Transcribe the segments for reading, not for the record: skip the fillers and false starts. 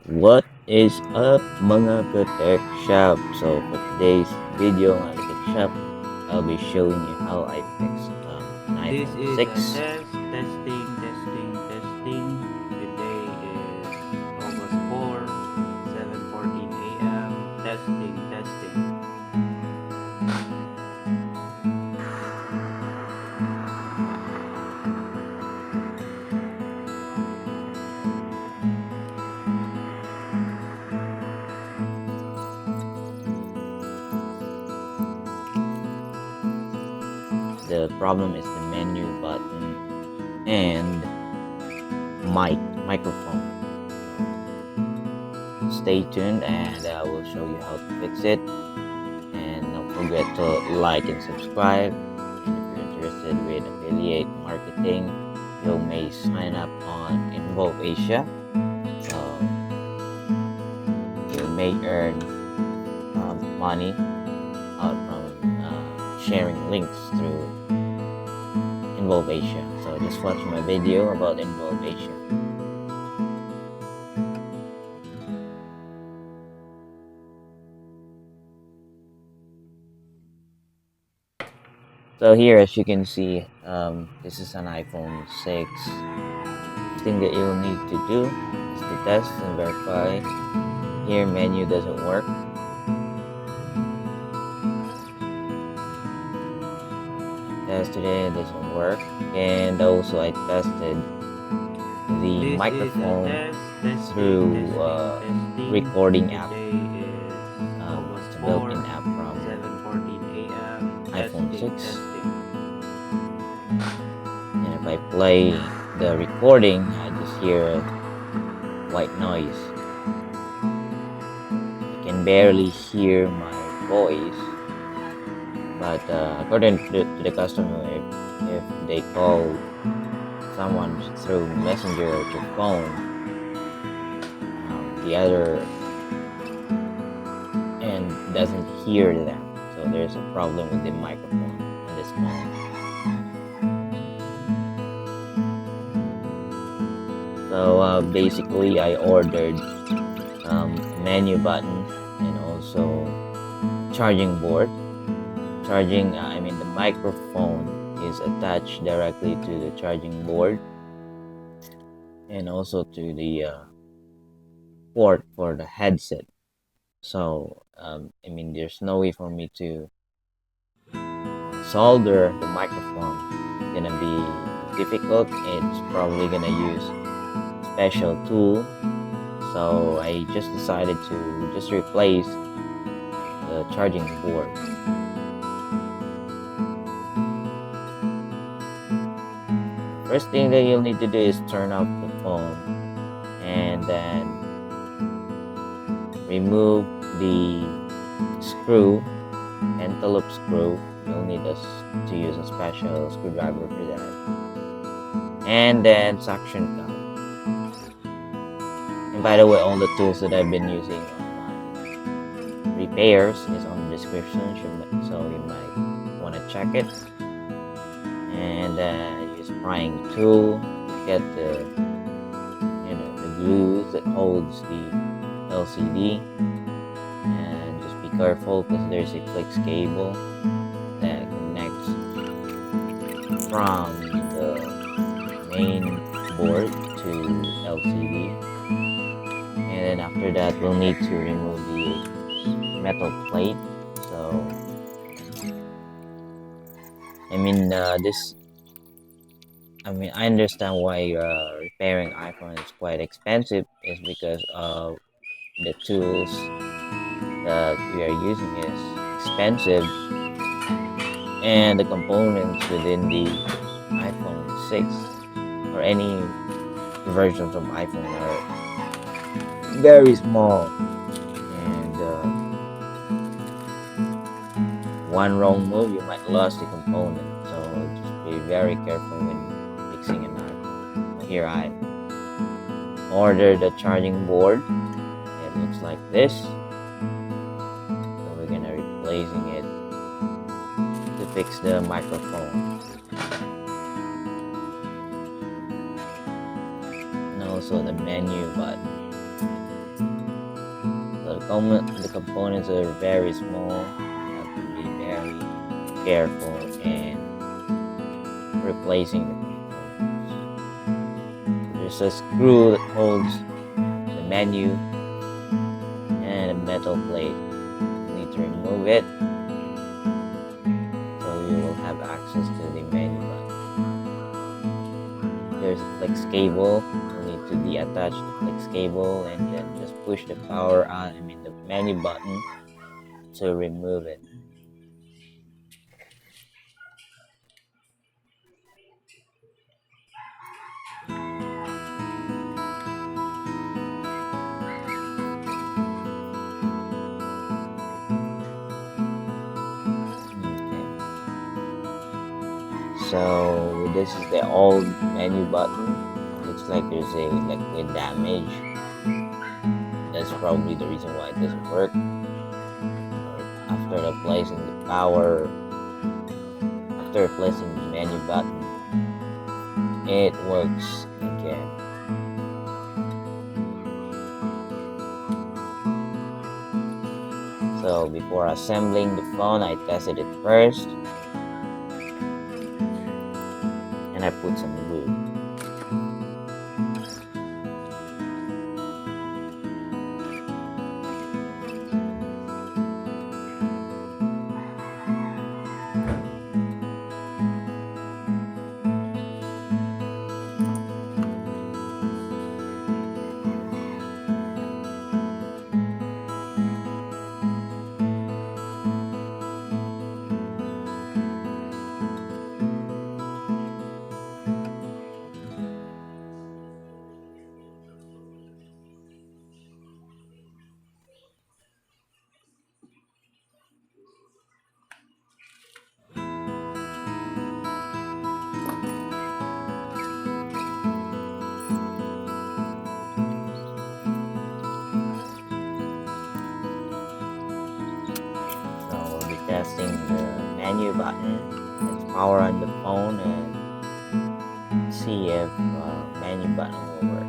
What is up mga ka-tech shop? So for today's video mga ka-tech shop, I'll be showing you how I fix an This iPhone is 6. a testing. Today is August 4, 7:14 a.m. Testing. The problem is the menu button and microphone. Stay tuned and I will show you how to fix it. And don't forget to like and subscribe. And if you're interested with affiliate marketing, you may sign up on Involve Asia. So you may earn money out from sharing links through Involve Asia. So just watch my video about Involve Asia. So here, as you can see, this is an iPhone 6. The thing that you'll need to do is to test and verify. Here, menu doesn't work. Tested it doesn't work. And also, I tested the microphone through recording app. It's a built-in app from iPhone 6. And if I play the recording, I just hear white noise. I can barely hear my voice, but according to the customer, if they call someone through messenger or through phone, the other end doesn't hear them, so there's a problem with the microphone on this phone. So basically I ordered a menu button and also charging board. The microphone is attached directly to the charging board and also to the port for the headset. So there's no way for me to solder the microphone. It's gonna be difficult. It's probably gonna use special tool. So I just decided to just replace the charging board. First thing that you'll need to do is turn off the phone and then remove the screw, envelope screw. You'll need us to use a special screwdriver for that. And then suction cup. And by the way, all the tools that I've been using on my repairs is on the description, so you might want to check it. And use prying tool to get the glue that holds the LCD. And just be careful because there's a flex cable that connects from the main board to LCD. And then after that, we'll need to remove the metal plate. So I understand why repairing iPhone is quite expensive, is because of the tools that we are using is expensive, and the components within the iPhone 6 or any versions of iPhone are very small, and one wrong move you might lose the component. So just be very careful when fixing an iPhone. Here I ordered a charging board. It looks like this. So we're gonna replacing it to fix the microphone. And also the menu button. The components are very small. You have to be very careful in replacing the components. There's a screw that holds the menu and a metal plate. You need to remove it so you will have access to the menu button. There's a flex cable. You need to deattach the flex cable and then just push the the menu button to remove it. Okay. So this is the old menu button. Looks like there's a liquid damage. That's probably the reason why it doesn't work. After replacing the menu button, it works again. So before assembling the phone, I tested it first, and I put some glue. So we'll be testing the menu button. Let's power on the phone and see if menu button will work.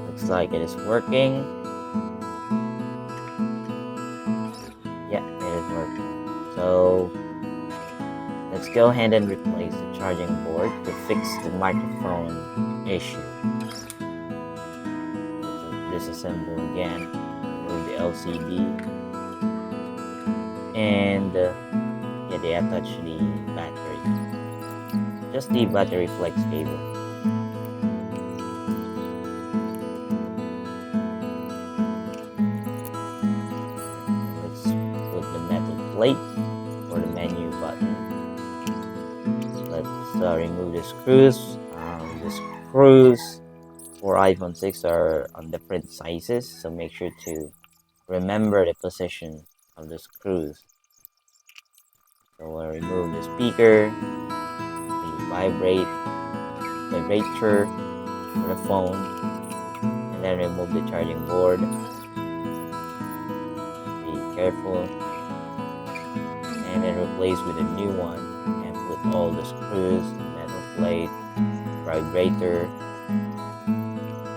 Looks like it is working. Yeah, it is working. So let's go ahead and replace the charging board to fix the microphone issue. Disassemble again, remove the LCD, and attach the battery. Just the battery flex cable. Let's put the metal plate for the menu button. Let's remove the screws. The screws for iPhone 6 are on different sizes, so make sure to remember the position of the screws. So we'll remove the speaker, the vibrator for the phone, and then remove the charging board. Be careful, and then replace with a new one and put all the screws, the metal plate, vibrator,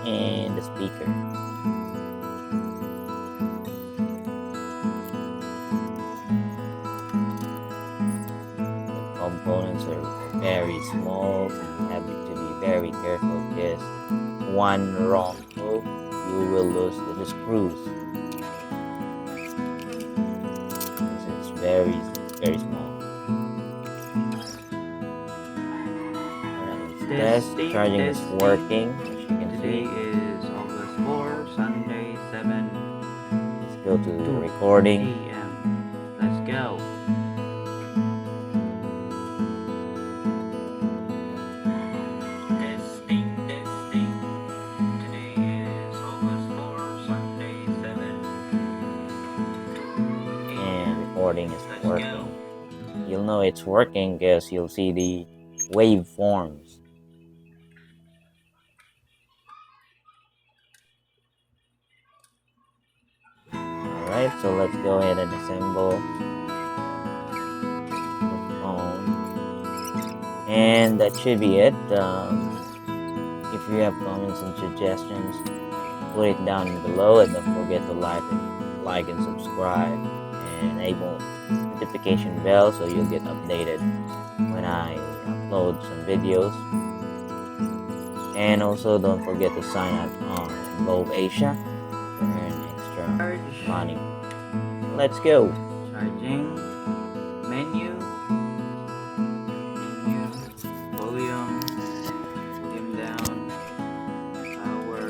and the speaker. The components are very small, so you have to be very careful because one wrong move, you will lose the screws. It's very small. Test charging is working, as you can Today see. is August 4, Sunday, 7 Let's go to the recording. a.m. Let's go. Testing. Today is August 4, Sunday, 7. And recording is working. You'll know it's working because you'll see the waveforms. Alright, so let's go ahead and assemble the And that should be it. If you have comments and suggestions, put it down below, and don't forget to like and subscribe, and enable notification bell so you'll get updated when I upload some videos. And also don't forget to sign up on Globe Asia to earn extra money. Let's go. Charging. Menu. Volume. Volume down. Power.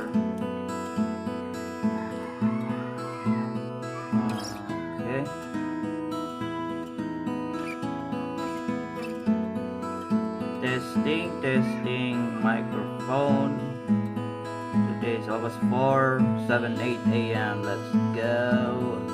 Okay. Testing, microphone. Today is August 4, 7, 8 a.m. Let's go.